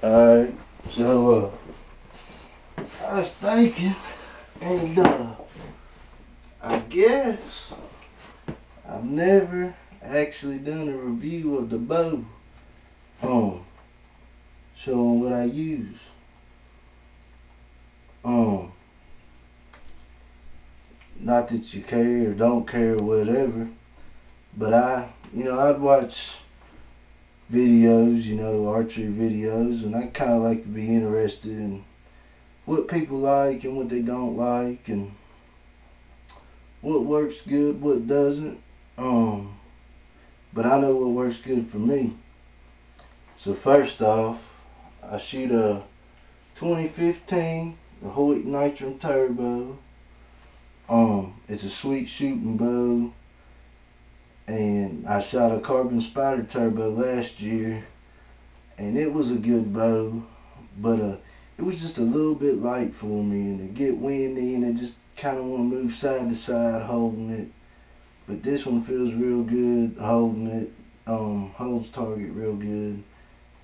Alright, so I was thinking, and I guess I've never actually done a review of the bow, showing what I use. Not that you care or don't care or whatever, but I'd watch videos, archery videos, and I kind of like to be interested in what people like and what they don't like, and what works good, what doesn't. But I know what works good for me. So first off, I shoot a 2015 Hoyt Nitrum Turbo. It's a sweet shooting bow, and I shot a Carbon Spider Turbo last year, and it was a good bow, but it was just a little bit light for me, and it get windy, and it just kind of want to move side to side holding it. But this one feels real good holding it. Holds target real good,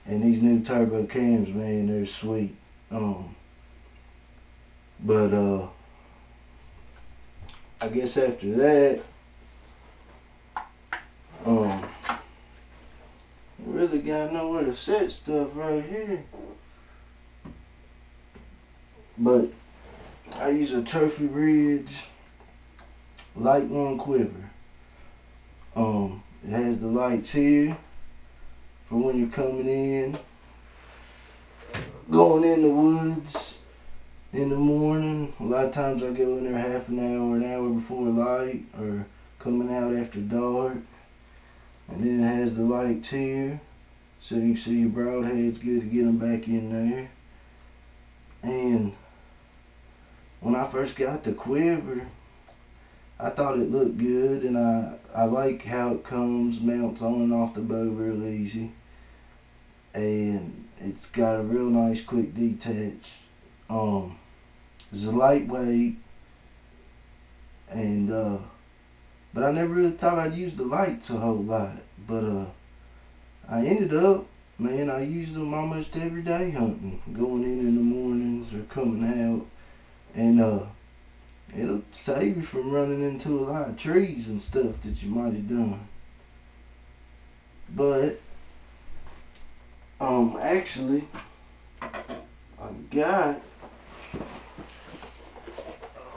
and these new turbo cams, man, they're sweet. But I guess after that, really got nowhere to set stuff right here. But I use a Trophy Ridge Light 1 quiver. It has the lights here for when you're coming in, going in the woods in the morning. A lot of times I go in there half an hour before light, or coming out after dark. And then it has the lights here, so you can see your broadheads good to get them back in there. And when I first got the quiver, I thought it looked good, and I like how it mounts on and off the bow real easy. And it's got a real nice quick detach. It's a lightweight, and but I never really thought I'd use the lights a whole lot. But I ended up, man, I use them almost every day hunting, going in the mornings or coming out, and it'll save you from running into a lot of trees and stuff that you might have done. But actually, I've got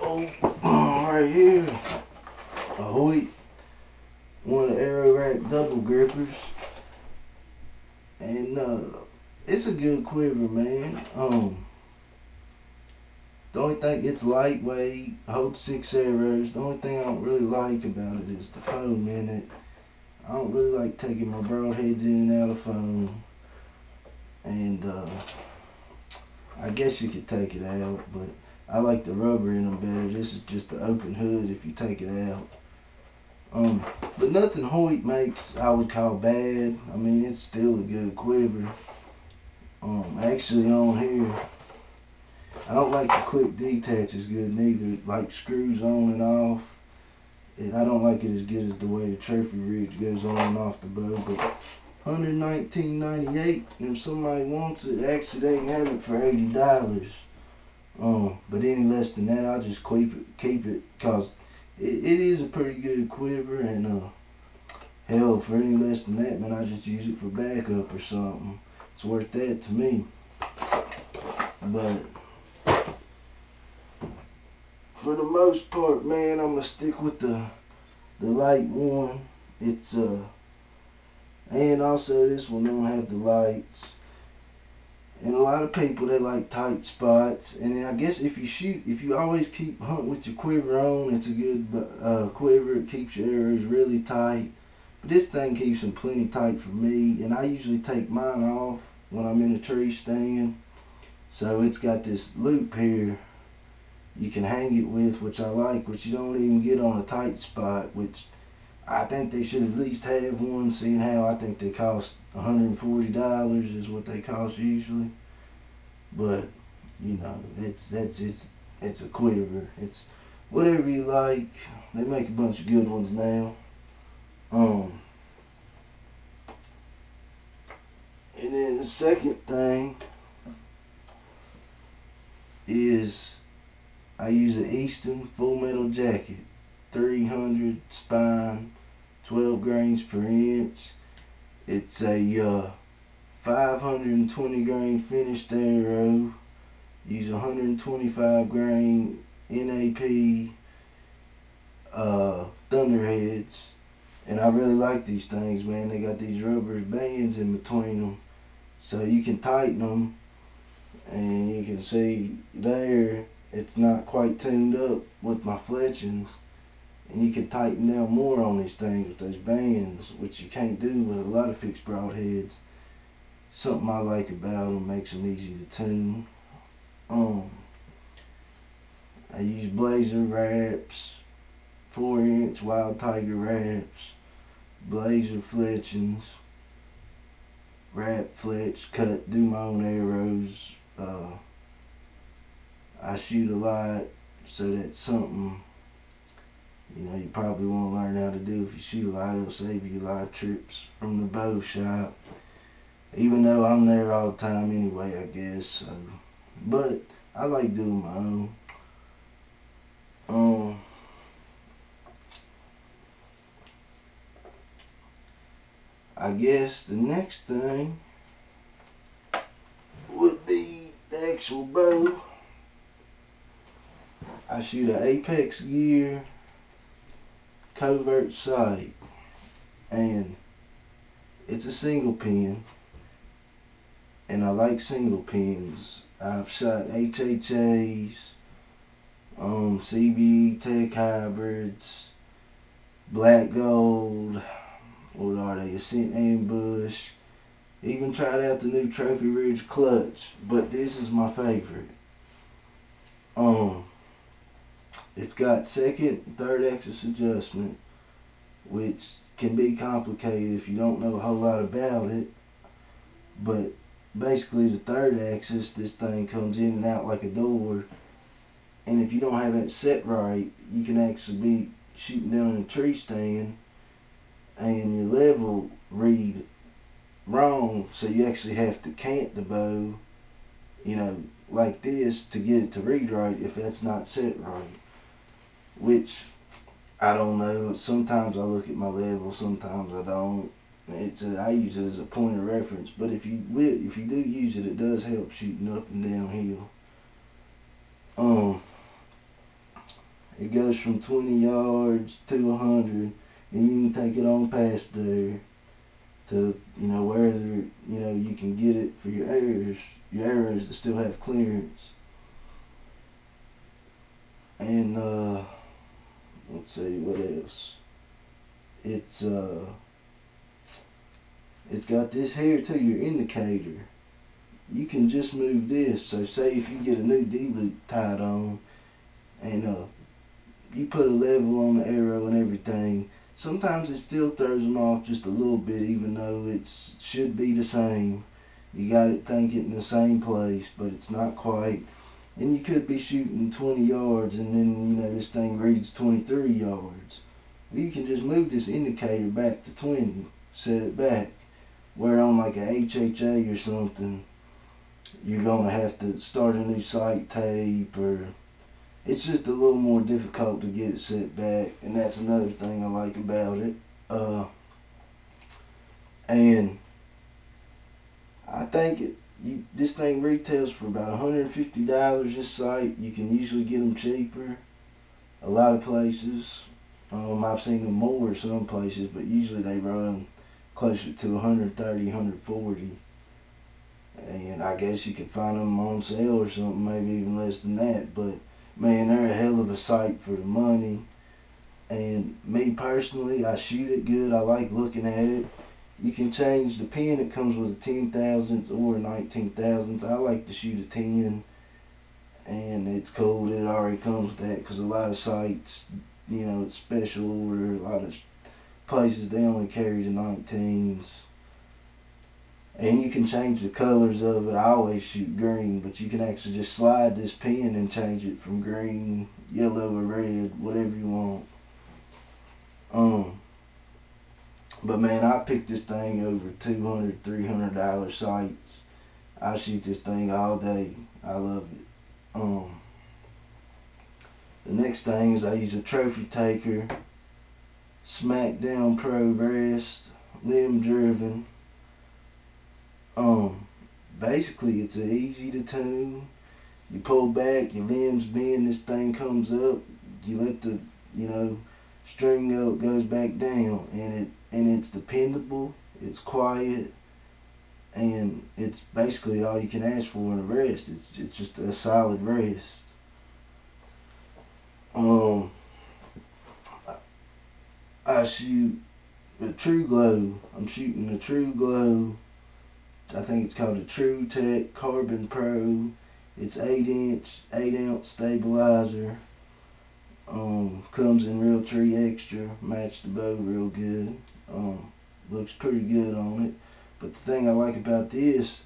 right here a Hoyt, one of the Arrow Rack double grippers, and it's a good quiver, man. The only thing, it's lightweight, holds 6 arrows. The only thing I don't really like about it is the foam in it. I don't really like taking my broadheads in and out of foam. And I guess you could take it out, but I like the rubber in them better. This is just the open hood if you take it out. But nothing Hoyt makes I would call bad. I mean, it's still a good quiver. Actually on here, I don't like the quick detach as good neither. It like screws on and off. And I don't like it as good as the way the Trophy Ridge goes on and off the bow. But $119.98, if somebody wants it, actually they can have it for $80. But any less than that, I'll just keep it, cause it is a pretty good quiver, and hell, for any less than that, man, I just use it for backup or something. It's worth that to me. But for the most part, man, I'm gonna stick with the light one. It's and also this one don't have the lights. And a lot of people, they like tight spots. And I guess if you always keep hunting with your quiver on, it's a good quiver. It keeps your arrows really tight. But this thing keeps them plenty tight for me. And I usually take mine off when I'm in a tree stand. So it's got this loop here you can hang it with, which I like, which you don't even get on a tight spot, which I think they should at least have one, seeing how I think they cost $140 is what they cost usually. But it's a quiver. It's whatever you like. They make a bunch of good ones now. And then the second thing is I use an Easton Full Metal Jacket, 300 spine, 12 grains per inch. It's a 520 grain finished arrow. Use 125 grain NAP thunderheads, and I really like these things, man. They got these rubber bands in between them, so you can tighten them, and you can see there it's not quite tuned up with my fletchings, and you can tighten down more on these things with those bands, which you can't do with a lot of fixed broadheads. Something I like about them, makes them easy to tune. I use blazer wraps, 4-inch wild tiger wraps, blazer fletchings, wrap, fletch, cut, do my own arrows. I shoot a lot, so that's something you probably want to learn how to do. If you shoot a lot, it'll save you a lot of trips from the bow shop. Even though I'm there all the time anyway, I guess. So, but I like doing my own. I guess the next thing would be the actual bow. I shoot an Apex Gear covert sight, and it's a single pin, and I like single pins. I've shot HHAs, CB Tech hybrids, black gold, what are they, Ascent Ambush, even tried out the new Trophy Ridge clutch, but this is my favorite. It's got second and third axis adjustment, which can be complicated if you don't know a whole lot about it, but basically the third axis, this thing comes in and out like a door, and if you don't have it set right, you can actually be shooting down in a tree stand and your level read wrong, so you actually have to cant the bow, like this to get it to read right if that's not set right. Which I don't know. Sometimes I look at my level, sometimes I don't. I use it as a point of reference, but if you do use it, it does help shooting up and downhill. It goes from 20 yards to 100, and you can take it on past there to wherever you can get it for your arrows that still have clearance. And let's see what else. It's got this here too, your indicator. You can just move this. So say if you get a new D-loop tied on, and you put a level on the arrow and everything, sometimes it still throws them off just a little bit, even though it should be the same. You got it thinking in the same place, but it's not quite. And you could be shooting 20 yards and then this thing reads 23 yards. Well, you can just move this indicator back to 20, set it back. Where on like a HHA or something, you're gonna have to start a new sight tape, or it's just a little more difficult to get it set back, and that's another thing I like about it. And I think this thing retails for about $150. This sight, you can usually get them cheaper a lot of places. I've seen them more some places, but usually they run closer to 130, 140. And I guess you could find them on sale or something, maybe even less than that. But man, they're a hell of a sight for the money. And me personally, I shoot it good. I like looking at it. You can change the pin. It comes with a 10 thousandths or a 19 thousandths. I like to shoot a 10, and it's cool that it already comes with that, because a lot of sites, it's special order. A lot of places, they only carry the 19s. And you can change the colors of it. I always shoot green, but you can actually just slide this pin and change it from green, yellow, or red, whatever you want. But man, I picked this thing over $200, $300 sights. I shoot this thing all day. I love it. The next thing is I use a trophy taker, Smackdown Pro Rest, limb driven. Basically it's easy to tune. You pull back, your limbs bend, this thing comes up. You let the string go, it goes back down, and it's dependable. It's quiet, and it's basically all you can ask for in a rest. It's just a solid rest. I shoot a True Glow. I'm shooting a True Glow. I think it's called a True Tech Carbon Pro. It's 8-ounce stabilizer. Comes in Realtree Extra. Matched the bow real good. Looks pretty good on it. But the thing I like about this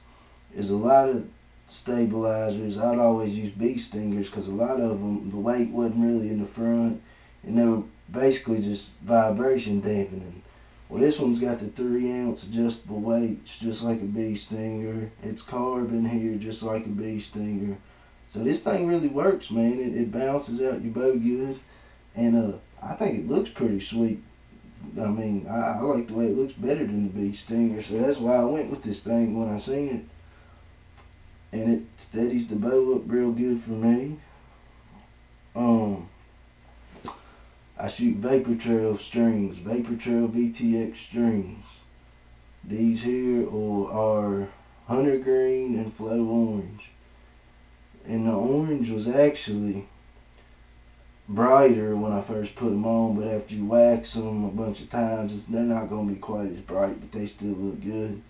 is a lot of stabilizers. I'd always use bee stingers because a lot of them, the weight wasn't really in the front, and they were basically just vibration dampening. Well, this one's got the 3-ounce adjustable weights, just like a bee stinger. It's carbon here, just like a bee stinger. So this thing really works, man. It balances out your bow good, and I think it looks pretty sweet. I mean, I like the way it looks better than the bee stinger, so that's why I went with this thing when I seen it. And it steadies the bow up real good for me. I shoot Vapor Trail strings, Vapor Trail VTX strings. These here are Hunter Green and Flow Orange. And the orange was actually brighter when I first put them on, but after you wax them a bunch of times, they're not going to be quite as bright, but they still look good.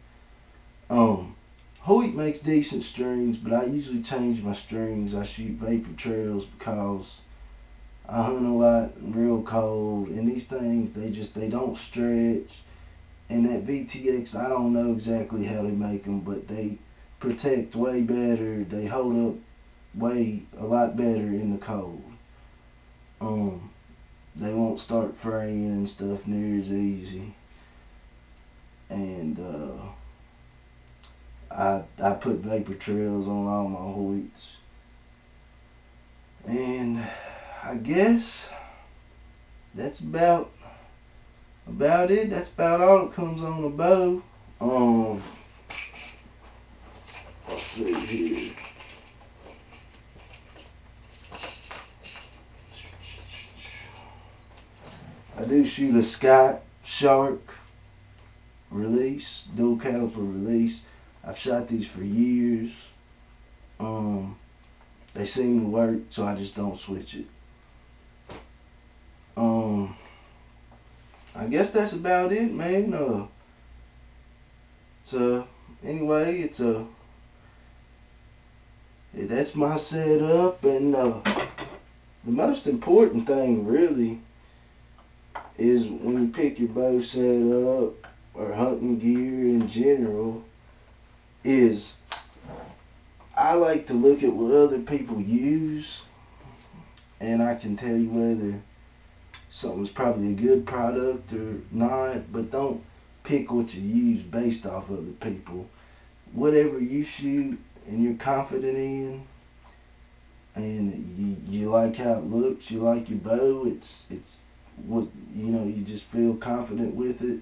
Hoyt makes decent strings, but I usually change my strings. I shoot Vapor Trails because I hunt a lot real cold, and these things, they don't stretch. And that VTX, I don't know exactly how they make them, but they protect way better. They hold up a lot better in the cold. They won't start fraying and stuff near as easy. And I put Vapor Trails on all my Hoyts. And I guess that's about it. That's about all that comes on the bow. Let's see here. I do shoot a Scott Shark release, dual caliper release. I've shot these for years. They seem to work, so I just don't switch it. I guess that's about it, man. Anyway, that's my setup, and the most important thing really is when you pick your bow set up or hunting gear in general, is I like to look at what other people use, and I can tell you whether something's probably a good product or not, but don't pick what you use based off other people. Whatever you shoot and you're confident in, and you like how it looks, you like your bow, it's what you just feel confident with it.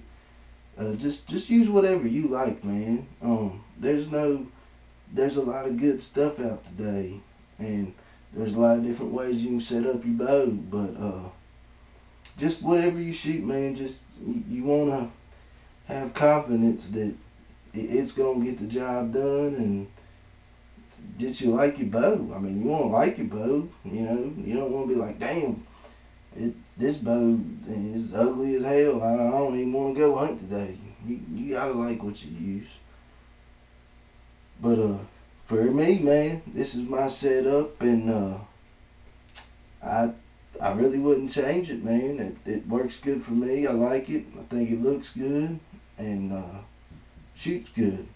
Just use whatever you like, man. There's a lot of good stuff out today, and there's a lot of different ways you can set up your bow, but just whatever you shoot, man, just you want to have confidence that it's going to get the job done, and just you like your bow. I mean, you want to like your bow, you don't want to be like, damn, this bow is ugly as hell, I don't even want to go hunt today. You got to like what you use. But for me, man, this is my setup, and I really wouldn't change it, man. It works good for me. I like it. I think it looks good, and shoots good.